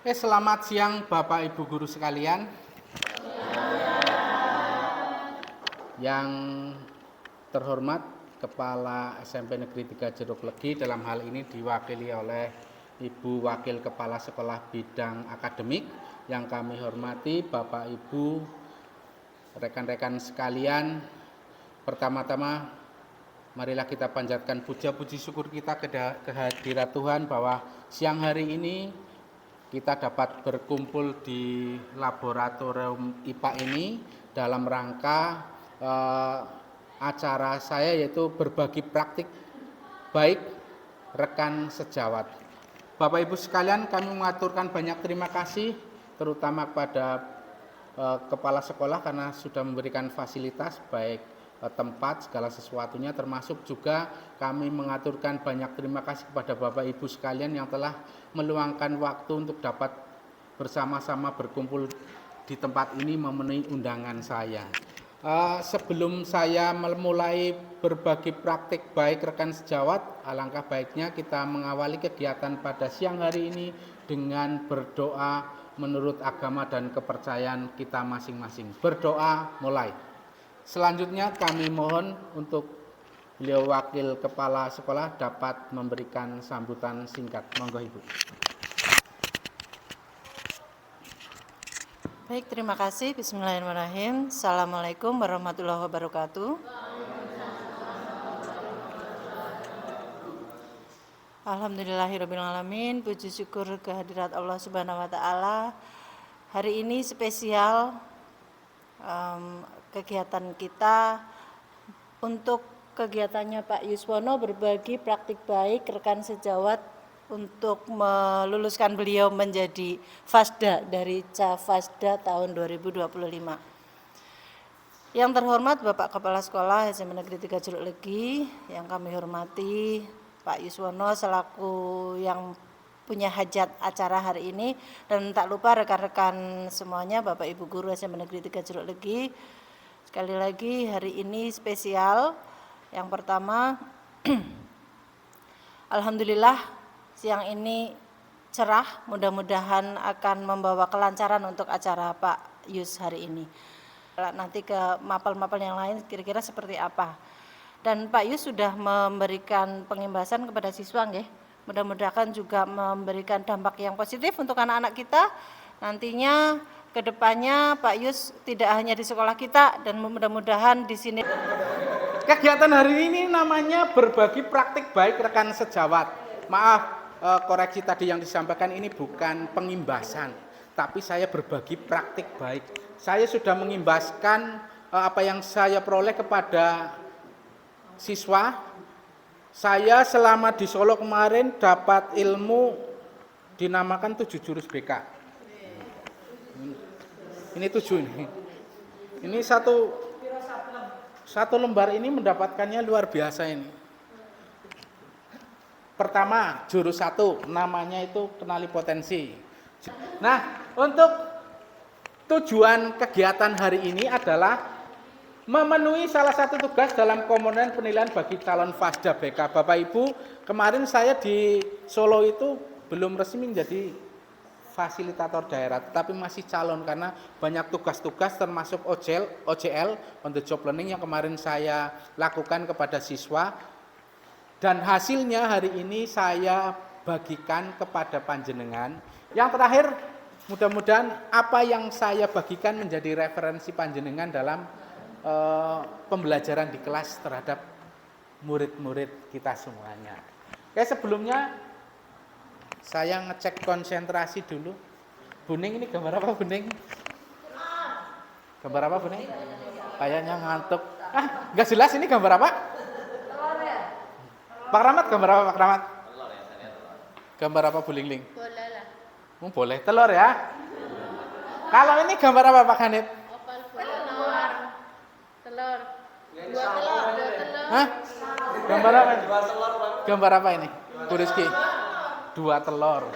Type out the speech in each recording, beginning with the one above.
Selamat siang Bapak Ibu guru sekalian. Yang terhormat Kepala SMP Negeri 3 Jeruk Legi dalam hal ini diwakili oleh Ibu Wakil Kepala Sekolah Bidang Akademik. Yang kami hormati Bapak Ibu, rekan-rekan sekalian. Pertama-tama marilah kita panjatkan puja puji syukur kita kehadirat Tuhan bahwa siang hari ini kita dapat berkumpul di laboratorium IPA ini dalam rangka acara saya, yaitu berbagi praktik baik rekan sejawat. Bapak Ibu sekalian, kami mengaturkan banyak terima kasih terutama kepada kepala sekolah karena sudah memberikan fasilitas baik tempat segala sesuatunya, termasuk juga kami mengaturkan banyak terima kasih kepada Bapak Ibu sekalian yang telah meluangkan waktu untuk dapat bersama-sama berkumpul di tempat ini memenuhi undangan saya. Sebelum saya memulai berbagi praktik baik rekan sejawat, alangkah baiknya kita mengawali kegiatan pada siang hari ini dengan berdoa menurut agama dan kepercayaan kita masing-masing. Berdoa mulai. Selanjutnya kami mohon untuk beliau Wakil Kepala Sekolah dapat memberikan sambutan singkat. Monggo Ibu. Baik, terima kasih. Bismillahirrahmanirrahim. Assalamualaikum warahmatullahi wabarakatuh. Alhamdulillahirrabbilalamin. Puji syukur kehadirat Allah Subhanahu wa Ta'ala. Hari ini spesial kegiatan kita untuk kegiatannya Pak Yuswono berbagi praktik baik rekan sejawat untuk meluluskan beliau menjadi Fasda dari Cafasda tahun 2025. Yang terhormat Bapak Kepala Sekolah SMP Negeri 3 Jeruk Legi, yang kami hormati Pak Yuswono selaku yang punya hajat acara hari ini, dan tak lupa rekan-rekan semuanya Bapak Ibu guru SMP Negeri 3 Jeruk Legi. Sekali lagi hari ini spesial. Yang pertama, alhamdulillah siang ini cerah, mudah-mudahan akan membawa kelancaran untuk acara Pak Yus hari ini. Nanti ke mapel-mapel yang lain kira-kira seperti apa. Dan Pak Yus sudah memberikan pengimbasan kepada siswa, nggih. Mudah-mudahan juga memberikan dampak yang positif untuk anak-anak kita. Nantinya ke depannya Pak Yus tidak hanya di sekolah kita, dan mudah-mudahan di sini. Kegiatan hari ini namanya berbagi praktik baik rekan sejawat. Maaf, koreksi tadi yang disampaikan ini bukan pengimbasan, tapi saya berbagi praktik baik. Saya sudah mengimbaskan apa yang saya peroleh kepada siswa. Saya selama di Solo kemarin dapat ilmu dinamakan 7 jurus BK. Ini 7 ini. Ini satu lembar ini mendapatkannya luar biasa ini. Pertama, jurus 1, namanya itu kenali potensi. Nah, untuk tujuan kegiatan hari ini adalah memenuhi salah satu tugas dalam komponen penilaian bagi calon Fasda BK. Bapak Ibu, kemarin saya di Solo itu belum resmi menjadi fasilitator daerah, tetapi masih calon karena banyak tugas-tugas termasuk OJL, on the job learning, yang kemarin saya lakukan kepada siswa. Dan hasilnya hari ini saya bagikan kepada panjenengan. Yang terakhir, mudah-mudahan apa yang saya bagikan menjadi referensi panjenengan dalam pembelajaran di kelas terhadap murid-murid kita semuanya. Oke, sebelumnya saya ngecek konsentrasi dulu. Buning, ini gambar apa Buning? Gambar apa Buning? Kayaknya ngantuk. Nggak jelas ini gambar apa? Pak Rahmat, gambar apa Pak Rahmat? Telur ya, saya telur. Gambar apa Bu Lingling? Boleh lah. Boleh, telur ya. Kalau ini gambar apa Pak Hanif? Opal telur. Telur. Dua telur. Hah? Gambar apa? Gambar apa ini? Bu Rizky? 2 telur.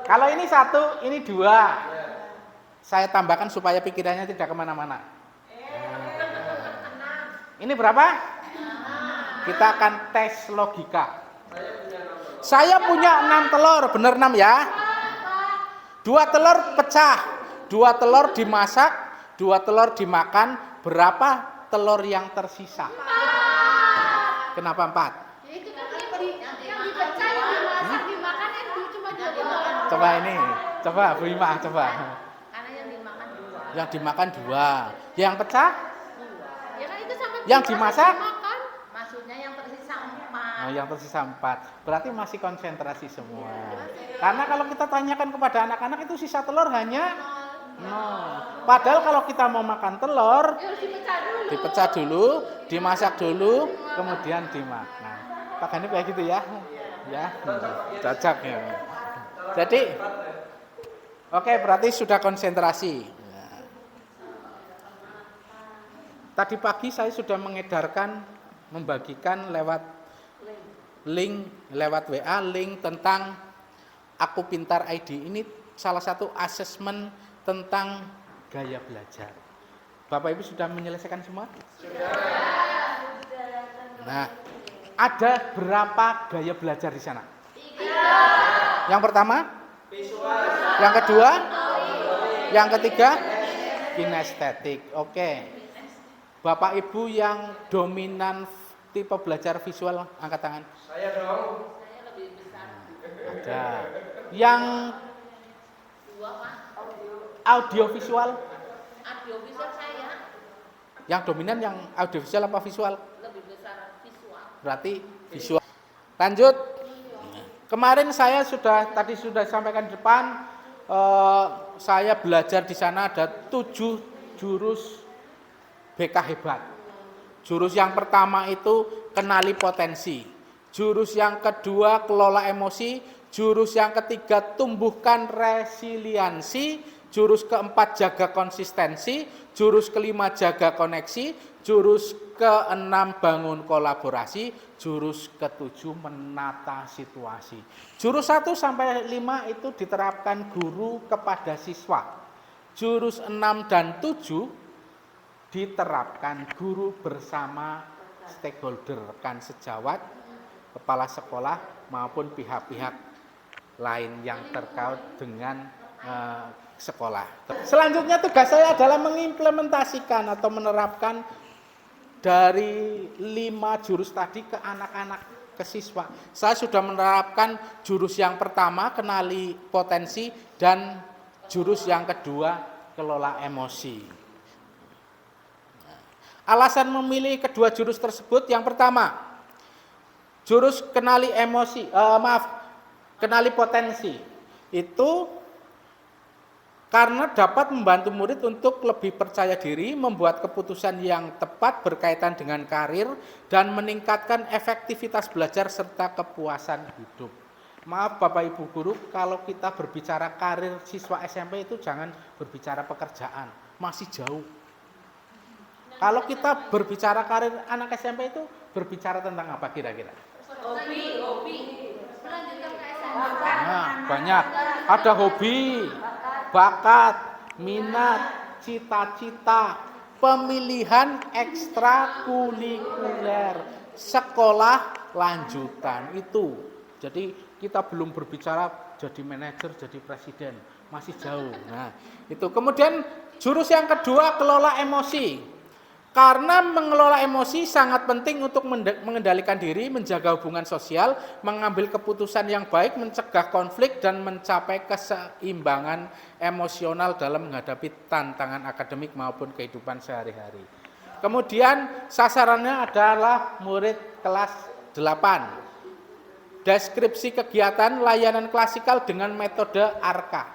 Kalau ini 1, ini 2. Saya tambahkan supaya pikirannya tidak kemana-mana. Ini berapa? Kita akan tes logika. Saya punya 6 telur, bener 6 ya? 2 telur pecah, 2 telur dimasak, 2 telur dimakan, berapa telur yang tersisa? Kenapa 4? Ya itu kan yang dipecah, yang dimasak, dimakan kan cuma 2 telur. Coba ini, coba Bu Ima, coba. Karena yang dimakan 2. Yang dimakan 2, yang pecah, Ya kan itu sama yang dimasak, dimakan. Maksudnya yang tersisa 4. oh, yang tersisa 4. Berarti masih konsentrasi semua. Karena kalau kita tanyakan kepada anak-anak itu sisa telur hanya 0. Padahal kalau kita mau makan telur, Ya harus dipecah dulu. dipecah dulu, dimasak dulu, kemudian dimakan. Pak Gani kayak gitu ya? Ya, cocok ya. Jadi, oke, berarti sudah konsentrasi. Nah. Tadi pagi saya sudah mengedarkan, membagikan lewat link, lewat WA, link tentang Aku Pintar ID. Ini salah satu asesmen tentang gaya belajar. Bapak Ibu sudah menyelesaikan semua? Sudah. Nah, ada berapa gaya belajar di sana? 3. Yang pertama? Visual. Yang kedua? Yang ketiga? Kinestetik. Oke. Bapak Ibu yang dominan tipe belajar visual, angkat tangan. Saya dong. Saya lebih besar. Ada. Yang audiovisual? Audiovisual saya Yang dominan yang audiovisual apa visual? lebih besar visual. Berarti visual. Lanjut. Kemarin saya tadi sudah sampaikan di depan, saya belajar di sana ada 7 jurus BK hebat. Jurus yang pertama itu kenali potensi. Jurus yang kedua kelola emosi. Jurus yang ketiga tumbuhkan resiliensi. Jurus keempat jaga konsistensi, jurus kelima jaga koneksi, jurus keenam bangun kolaborasi, jurus ketujuh menata situasi. Jurus 1 sampai 5 itu diterapkan guru kepada siswa. Jurus 6 dan 7 diterapkan guru bersama stakeholder, rekan sejawat, kepala sekolah maupun pihak-pihak lain yang terkait dengan sekolah. Selanjutnya tugas saya adalah mengimplementasikan atau menerapkan dari 5 jurus tadi ke anak-anak, ke siswa. Saya sudah menerapkan jurus yang pertama, kenali potensi, dan jurus yang kedua, kelola emosi. Alasan memilih kedua jurus tersebut, yang pertama, jurus kenali kenali potensi. Itu karena dapat membantu murid untuk lebih percaya diri, membuat keputusan yang tepat berkaitan dengan karir, dan meningkatkan efektivitas belajar serta kepuasan hidup. Maaf Bapak Ibu Guru, kalau kita berbicara karir siswa SMP itu jangan berbicara pekerjaan, masih jauh. Kalau kita berbicara karir anak SMP itu berbicara tentang apa kira-kira? Hobi. Melanjutkan ke SMA. Nah, banyak. Ada hobi, bakat, minat, cita-cita, pemilihan ekstrakurikuler, sekolah lanjutan itu. Jadi kita belum berbicara jadi manajer, jadi presiden, masih jauh. Nah, itu. Kemudian jurus yang kedua, kelola emosi. Karena mengelola emosi sangat penting untuk mengendalikan diri, menjaga hubungan sosial, mengambil keputusan yang baik, mencegah konflik, dan mencapai keseimbangan emosional dalam menghadapi tantangan akademik maupun kehidupan sehari-hari. Kemudian sasarannya adalah murid kelas 8. Deskripsi kegiatan layanan klasikal dengan metode ARKA.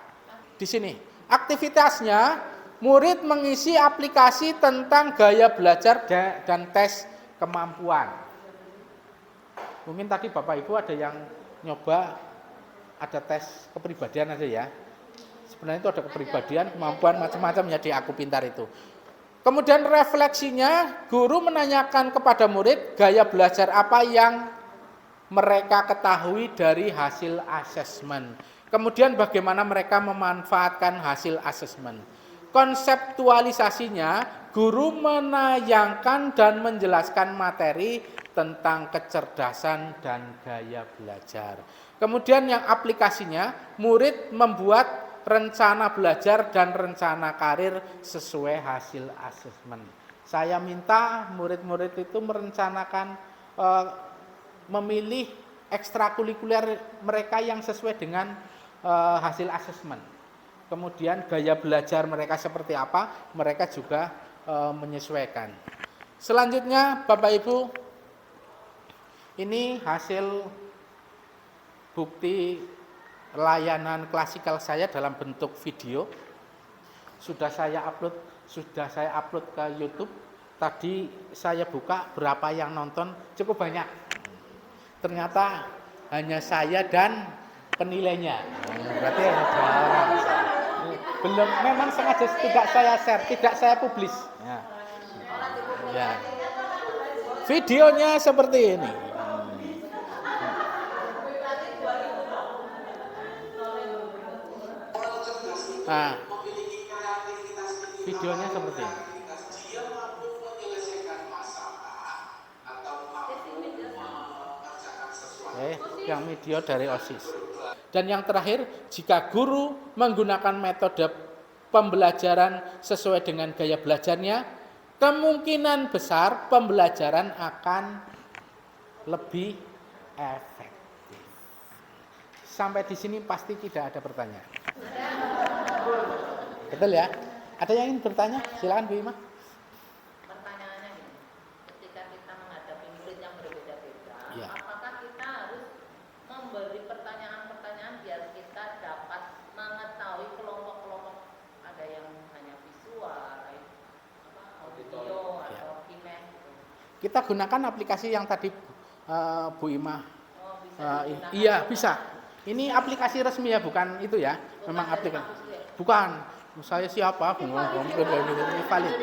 Di sini, aktivitasnya murid mengisi aplikasi tentang gaya belajar dan tes kemampuan. Mungkin tadi Bapak Ibu ada yang nyoba, ada tes kepribadian ada ya. Sebenarnya itu ada kepribadian, kemampuan macam-macam ya di Aku Pintar itu. Kemudian refleksinya, guru menanyakan kepada murid gaya belajar apa yang mereka ketahui dari hasil asesmen. Kemudian bagaimana mereka memanfaatkan hasil asesmen. Konseptualisasinya, guru menayangkan dan menjelaskan materi tentang kecerdasan dan gaya belajar. Kemudian yang aplikasinya, murid membuat rencana belajar dan rencana karir sesuai hasil asesmen. Saya minta murid-murid itu merencanakan memilih ekstrakurikuler mereka yang sesuai dengan hasil asesmen. Kemudian gaya belajar mereka seperti apa, mereka juga menyesuaikan. Selanjutnya Bapak Ibu, ini hasil bukti layanan klasikal saya dalam bentuk video. Sudah saya upload ke YouTube. Tadi saya buka berapa yang nonton, cukup banyak. Ternyata hanya saya dan penilainya. Berarti ada 2 orang. Belum, memang sengaja tidak saya share, tidak saya publis. Ya. Videonya seperti ini. Nah, videonya seperti ini. Yang video dari OSIS. Dan yang terakhir, jika guru menggunakan metode pembelajaran sesuai dengan gaya belajarnya, kemungkinan besar pembelajaran akan lebih efektif. Sampai di sini pasti tidak ada pertanyaan. Betul ya? Ada yang ingin bertanya? Silakan Bu Ima. Pertanyaannya gini, ketika kita menghadapi murid yang berbeda-beda, Ya. apakah kita harus memberi pertanyaan-pertanyaan biar kita dapat mengetahui kelompok-kelompok, ada yang hanya visual, audio, Ya. atau kimen gitu. Kita gunakan aplikasi yang tadi Bu Ima. Oh, bisa digunakan Iya, untuk- bisa. Ini aplikasi resmi ya, bukan itu ya. Memang dari aplikasi. kampus ya? Bukan. Saya siapa? Ini valid.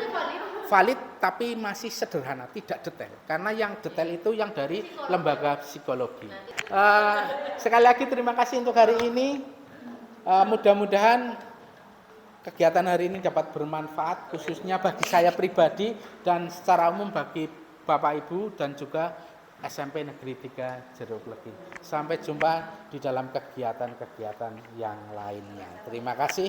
Valid tapi masih sederhana, tidak detail. Karena yang detail itu yang dari lembaga psikologi. Sekali lagi terima kasih untuk hari ini. Mudah-mudahan kegiatan hari ini dapat bermanfaat khususnya bagi saya pribadi dan secara umum bagi Bapak Ibu dan juga SMP Negeri 3 Jeruk Legi. Sampai jumpa di dalam kegiatan-kegiatan yang lainnya. Terima kasih.